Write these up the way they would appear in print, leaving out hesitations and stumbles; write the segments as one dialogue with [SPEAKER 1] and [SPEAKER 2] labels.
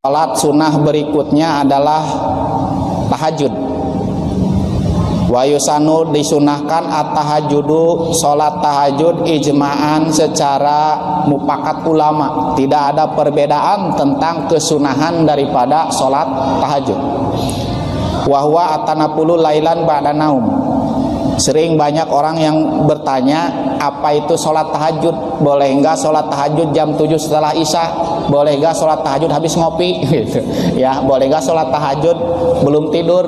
[SPEAKER 1] Salat sunnah berikutnya adalah tahajud. Wa yusanu disunahkan at-tahajjudu, salat tahajud ijma'an secara mufakat ulama. Tidak ada perbedaan tentang kesunahan daripada salat tahajud. Wa huwa atanapulu lailan ba'da naum. Sering banyak orang yang bertanya, apa itu sholat tahajud? Boleh enggak sholat tahajud jam 7 setelah isya? Boleh enggak sholat tahajud habis ngopi? Gitu. Ya, boleh enggak sholat tahajud belum tidur?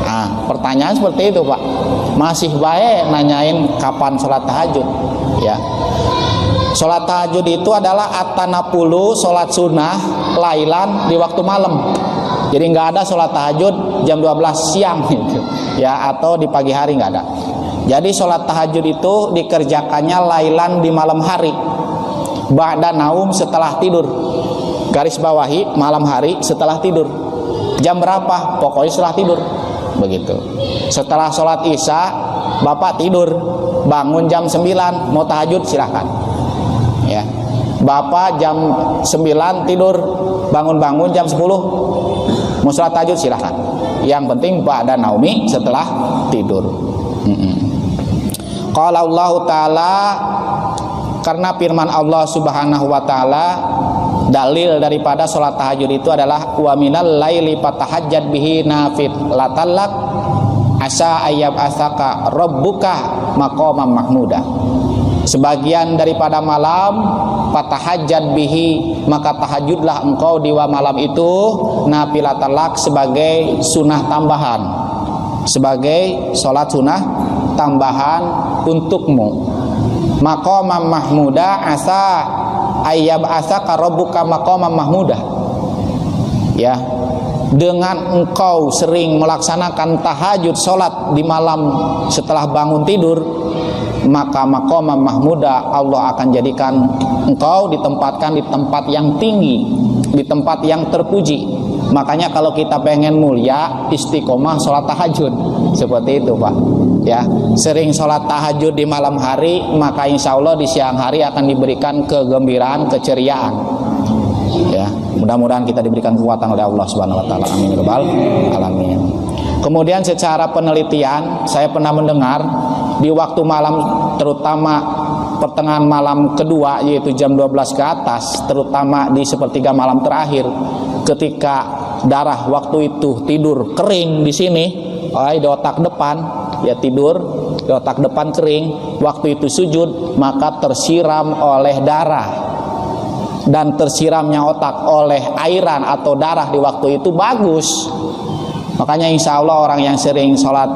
[SPEAKER 1] Nah, pertanyaan seperti itu, Pak. Masih baik nanyain kapan sholat tahajud? Ya. Sholat tahajud itu adalah at-tanapulu, sholat sunnah lailan di waktu malam. Jadi nggak ada sholat tahajud jam 12 siang gitu, ya, atau di pagi hari nggak ada. Jadi sholat tahajud itu dikerjakannya lailan di malam hari, ba'da naum setelah tidur. Garis bawahi malam hari setelah tidur. Jam berapa? Pokoknya setelah tidur. Begitu. Setelah sholat isya, Bapak tidur, bangun jam 9, mau tahajud silahkan. Ya. Bapak jam 9 tidur, bangun-bangun jam 10 mau sholat tahajud silahkan. Yang penting ba'da naumi setelah tidur. Qala Allah Ta'ala, karena firman Allah Subhanahu wa Ta'ala, dalil daripada sholat tahajud itu adalah wa minal laili fatahajjad bihi nafilatan asa ayyab asaka rabbuka maqaman mahmuda. Sebagian daripada malam fatahajjad bihi, maka tahajudlah engkau di malam itu nafilatalak, sebagai sunnah tambahan, sebagai sholat sunnah tambahan untukmu. Maqaman mahmuda asa ayyab asaka rabbuka maqaman mahmuda. Ya, dengan engkau sering melaksanakan tahajud, sholat di malam setelah bangun tidur, maka maqaman mahmuda, Allah akan jadikan engkau ditempatkan di tempat yang tinggi, di tempat yang terpuji. Makanya kalau kita pengen mulia, istiqomah sholat tahajud. Seperti itu, Pak. Ya, sering sholat tahajud di malam hari, maka insya Allah di siang hari akan diberikan kegembiraan, keceriaan. Ya, mudah-mudahan kita diberikan kekuatan oleh Allah Subhanahu wa Ta'ala. Amin ya rabbal alamin. Kemudian secara penelitian, saya pernah mendengar di waktu malam, terutama pertengahan malam kedua, yaitu jam 12 ke atas, terutama di sepertiga malam terakhir, ketika darah waktu itu tidur kering di sini, di otak depan, ya tidur di otak depan kering, waktu itu sujud maka tersiram oleh darah, dan tersiramnya otak oleh airan atau darah di waktu itu bagus. Makanya insya Allah orang yang sering sholat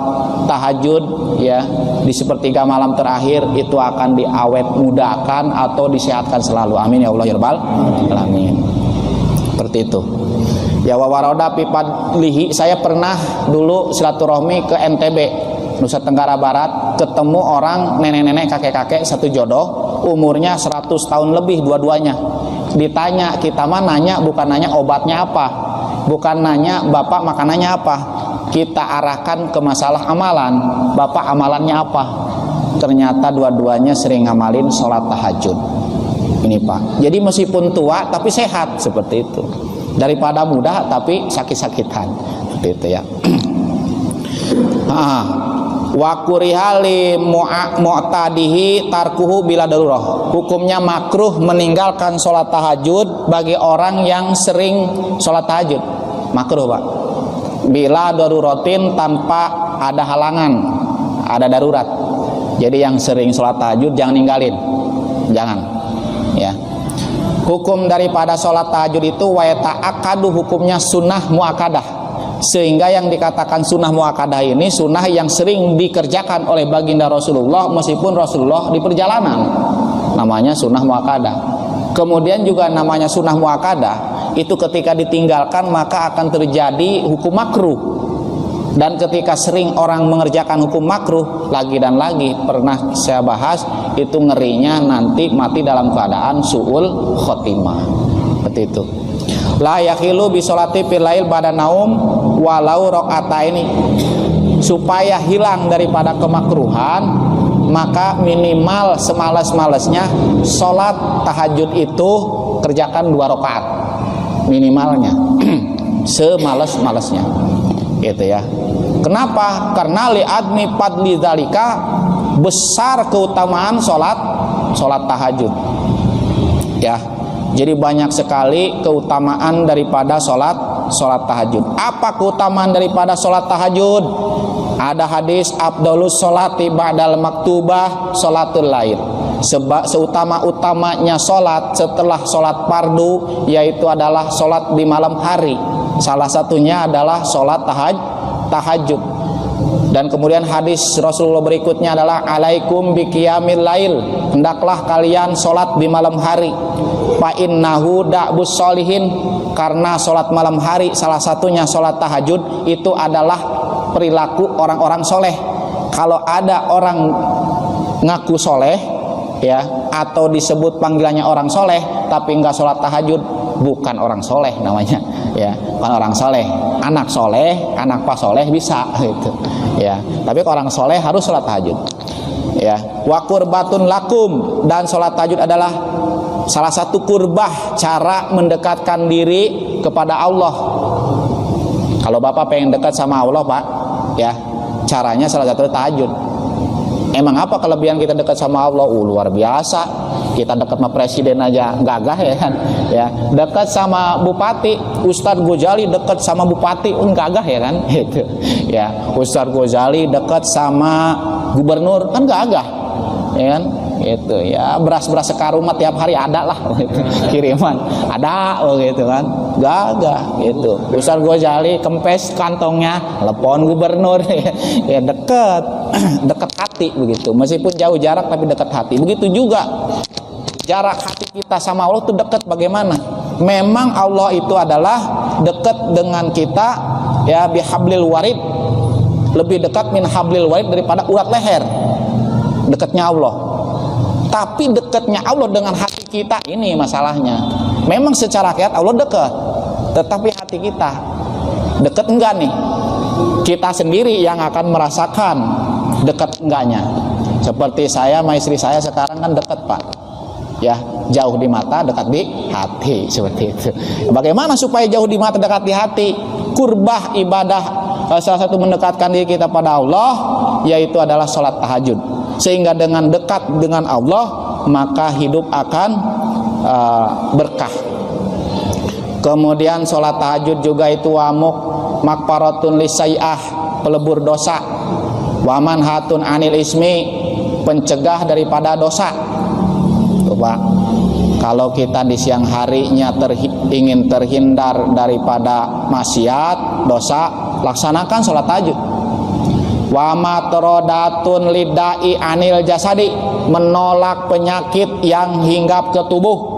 [SPEAKER 1] tahajud ya di sepertiga malam terakhir itu akan diawet mudahkan atau disehatkan selalu. Amin ya Allah ya rabbal alamin. Seperti itu. Ya wawaroda pipadlihi, saya pernah dulu silaturahmi ke NTB, Nusa Tenggara Barat, ketemu orang nenek-nenek kakek-kakek satu jodoh, umurnya 100 tahun lebih dua-duanya. Ditanya, kita mah nanya bukan nanya obatnya apa, bukan nanya bapak makanannya apa, kita arahkan ke masalah amalan. Bapak amalannya apa? Ternyata dua-duanya sering ngamalin sholat tahajud. Ini Pak, jadi meskipun tua tapi sehat, seperti itu. Daripada muda tapi sakit-sakitan, seperti itu ya. Wa kurihali mu'tadihi tarkuhu bila darurah. Hukumnya makruh meninggalkan sholat tahajud bagi orang yang sering sholat tahajud. Makruh Pak, bila daruratin, tanpa ada halangan, ada darurat. Jadi yang sering sholat tahajud jangan ninggalin, jangan ya. Hukum daripada sholat tahajud itu wa ta'akadu, hukumnya sunnah muakadah. Sehingga yang dikatakan sunnah muakadah ini sunnah yang sering dikerjakan oleh baginda Rasulullah meskipun Rasulullah di perjalanan, namanya sunnah muakadah. Kemudian juga namanya sunnah muakadah itu ketika ditinggalkan maka akan terjadi hukum makruh. Dan ketika sering orang mengerjakan hukum makruh lagi dan lagi, pernah saya bahas, itu ngerinya nanti mati dalam keadaan su'ul khotimah. Seperti itu. La yakilu bi sholati fil lail ba'da naum walau rakaataini. Supaya hilang daripada kemakruhan, maka minimal semalas-malasnya sholat tahajud itu kerjakan 2 rakaat. minimalnya semales-malesnya gitu ya. Kenapa? Karena li'admi fadli dzalika, besar keutamaan sholat tahajud ya. Jadi banyak sekali keutamaan daripada sholat tahajud. Apa keutamaan daripada sholat tahajud? Ada hadis afdhalus sholati ba'dal maktubah sholatul lail. Seutama-utamanya sholat setelah sholat fardu yaitu adalah sholat di malam hari. Salah satunya adalah sholat tahajud. Dan kemudian hadis Rasulullah berikutnya adalah alaikum biqiyamil lail, hendaklah kalian sholat di malam hari. Fa innahu da'bus sholihin, karena sholat malam hari salah satunya sholat tahajud itu adalah perilaku orang-orang soleh. Kalau ada orang ngaku soleh ya, atau disebut panggilannya orang soleh tapi enggak sholat tahajud, bukan orang soleh namanya ya, bukan orang soleh. Anak soleh, anak pas soleh bisa gitu ya, tapi orang soleh harus sholat tahajud ya. Wa qurbatun lakum, dan sholat tahajud adalah salah satu kurbah, cara mendekatkan diri kepada Allah. Kalau Bapak pengen dekat sama Allah Pak ya, caranya salah satu tahajud. Emang apa kelebihan kita dekat sama Allah? Luar biasa. Kita dekat sama presiden aja gagah ya kan ya. Dekat sama bupati, Ustadz Ghazali dekat sama bupati gagah ya kan gitu ya. Ustadz Ghazali dekat sama gubernur kan gagah ya kan gitu ya. Beras-beras sekarumat tiap hari ada lah gitu. Kiriman ada gitu kan, gagah gitu. Ustadz Ghazali kempes kantongnya, telepon gubernur ya dekat hati begitu. Meskipun jauh jarak tapi dekat hati. Begitu juga jarak hati kita sama Allah itu dekat bagaimana? Memang Allah itu adalah dekat dengan kita ya, bihablil warid, lebih dekat min hablil warid daripada urat leher, dekatnya Allah. Tapi dekatnya Allah dengan hati kita ini masalahnya. Memang secara hakikat Allah dekat, tetapi hati kita dekat enggak nih? Kita sendiri yang akan merasakan dekat enggaknya. Seperti saya sama istri saya sekarang kan dekat Pak ya, jauh di mata dekat di hati, seperti itu. Bagaimana supaya jauh di mata dekat di hati? Kurbah ibadah salah satu mendekatkan diri kita pada Allah yaitu adalah sholat tahajud. Sehingga dengan dekat dengan Allah maka hidup akan berkah. Kemudian sholat tahajud juga itu wamuk makparatun lisai'ah, pelebur dosa, waman hatun anil ismi, pencegah daripada dosa. Pak, kalau kita di siang harinya ingin terhindar daripada maksiat, dosa, laksanakan sholat tahajud. Wa matrodatun lidai anil jasadi, menolak penyakit yang hinggap ke tubuh.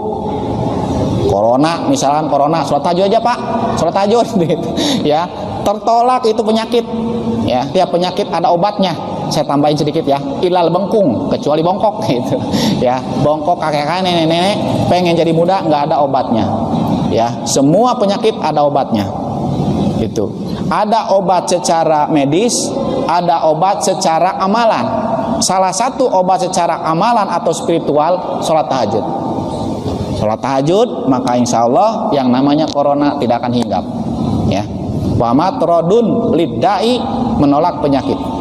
[SPEAKER 1] Corona, misalkan corona, sholat tahajud aja Pak, sholat tahajud gitu ya, tertolak itu penyakit ya. Tiap penyakit ada obatnya. Saya tambahin sedikit ya, ilal bengkung, kecuali bongkok gitu ya. Bongkok kakek-kakek, nenek-nenek pengen jadi muda nggak ada obatnya ya. Semua penyakit ada obatnya itu. Ada obat secara medis, ada obat secara amalan. Salah satu obat secara amalan atau spiritual sholat tahajud. Sholat tahajud maka insya Allah yang namanya corona tidak akan hinggap ya. Wa matrodun liddai, menolak penyakit.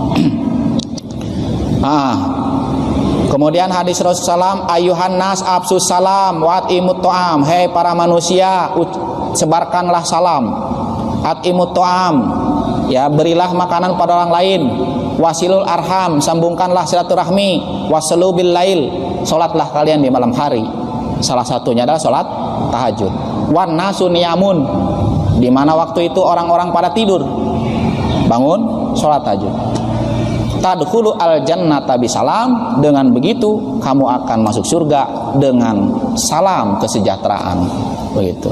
[SPEAKER 1] Kemudian hadis Rasulullah, ayuhan nas absus salam wa atimut ta'am, hei para manusia sebarkanlah salam, atimut ta'am ya, berilah makanan pada orang lain, wasilul arham, sambungkanlah silaturahmi, wasalu bil lail, salatlah kalian di malam hari. Salah satunya adalah salat tahajud. Wan nasu niyamun, di mana waktu itu orang-orang pada tidur, bangun salat tahajud. Tadkhulu al jannata bisalam, dengan begitu kamu akan masuk surga dengan salam kesejahteraan, begitu.